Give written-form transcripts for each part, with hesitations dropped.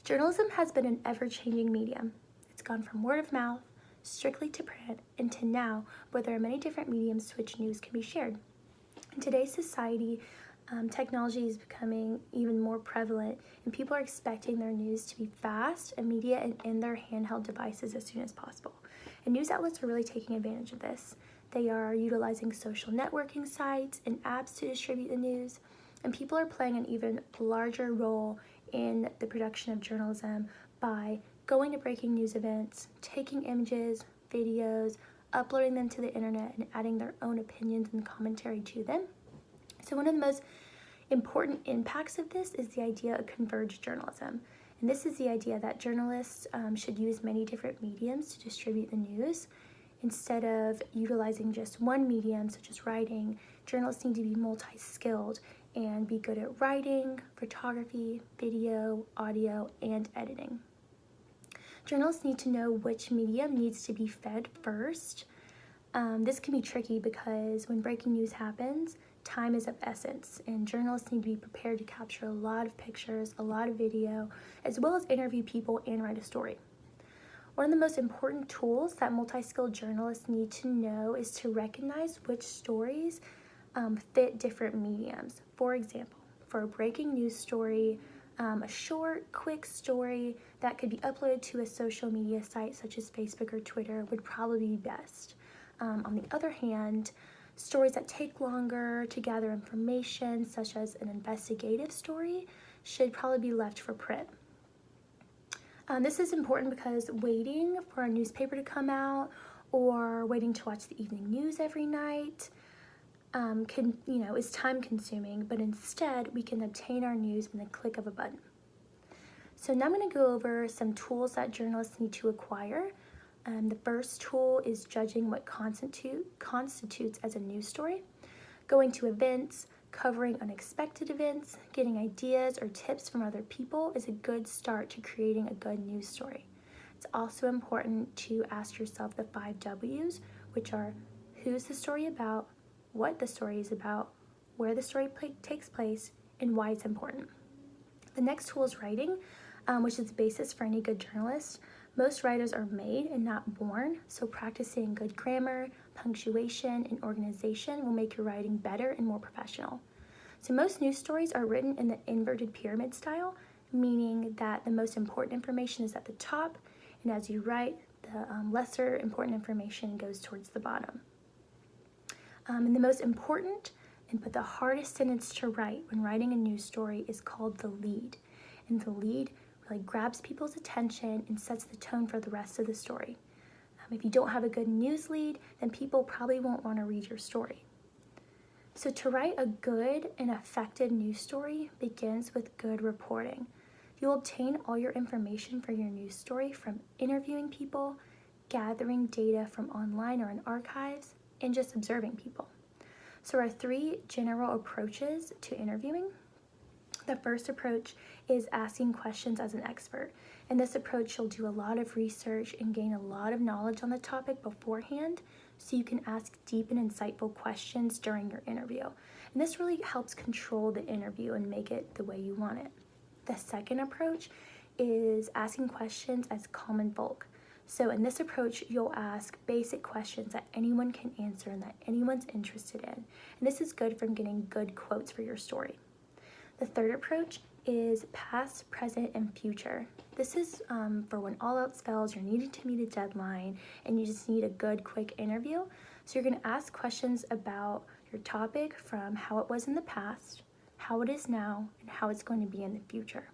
Journalism has been an ever-changing medium. It's gone from word of mouth, strictly to print, and to now, where there are many different mediums to which news can be shared. In today's society, technology is becoming even more prevalent, and people are expecting their news to be fast, immediate, and in their handheld devices as soon as possible. And news outlets are really taking advantage of this. They are utilizing social networking sites and apps to distribute the news, and people are playing an even larger role in the production of journalism by going to breaking news events, taking images, videos, uploading them to the internet, and adding their own opinions and commentary to them. So one of the most important impacts of this is the idea of converged journalism. And this is the idea that journalists should use many different mediums to distribute the news. Instead of utilizing just one medium, such as writing, journalists need to be multi-skilled and be good at writing, photography, video, audio, and editing. Journalists need to know which medium needs to be fed first. This can be tricky because when breaking news happens, time is of essence, and journalists need to be prepared to capture a lot of pictures, a lot of video, as well as interview people and write a story. One of the most important tools that multi-skilled journalists need to know is to recognize which stories fit different mediums. For example, for a breaking news story, a short, quick story that could be uploaded to a social media site such as Facebook or Twitter would probably be best. On the other hand, stories that take longer to gather information, such as an investigative story, should probably be left for print. This is important because waiting for a newspaper to come out or waiting to watch the evening news every night is time consuming, but instead we can obtain our news in the click of a button. So now I'm going to go over some tools that journalists need to acquire. The first tool is judging what constitutes as a news story. Going to events, covering unexpected events, getting ideas or tips from other people is a good start to creating a good news story. It's also important to ask yourself the 5 W's, which are who's the story about, what the story is about, where the story takes place, and why it's important. The next tool is writing, which is the basis for any good journalist. Most writers are made and not born, so practicing good grammar, punctuation, and organization will make your writing better and more professional. So most news stories are written in the inverted pyramid style, meaning that the most important information is at the top, and as you write, the lesser important information goes towards the bottom. And the most important but the hardest sentence to write when writing a news story is called the lead. And the lead really grabs people's attention and sets the tone for the rest of the story. If you don't have a good news lead, then people probably won't want to read your story. So to write a good and effective news story begins with good reporting. You'll obtain all your information for your news story from interviewing people, gathering data from online or in archives, and just observing people. So there are 3 general approaches to interviewing. The first approach is asking questions as an expert. In this approach, you'll do a lot of research and gain a lot of knowledge on the topic beforehand, so you can ask deep and insightful questions during your interview. And this really helps control the interview and make it the way you want it. The second approach is asking questions as common folk. So in this approach, you'll ask basic questions that anyone can answer and that anyone's interested in. And this is good from getting good quotes for your story. The third approach is past, present, and future. This is for when all else fails, you're needing to meet a deadline, and you just need a good, quick interview. So you're going to ask questions about your topic from how it was in the past, how it is now, and how it's going to be in the future.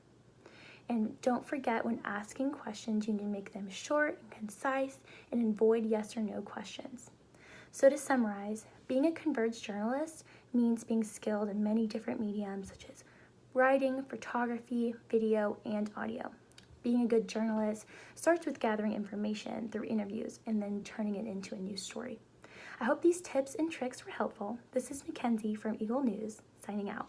And don't forget, when asking questions, you need to make them short and concise and avoid yes or no questions. So to summarize, being a converged journalist means being skilled in many different mediums such as writing, photography, video, and audio. Being a good journalist starts with gathering information through interviews and then turning it into a news story. I hope these tips and tricks were helpful. This is Mackenzie from Eagle News, signing out.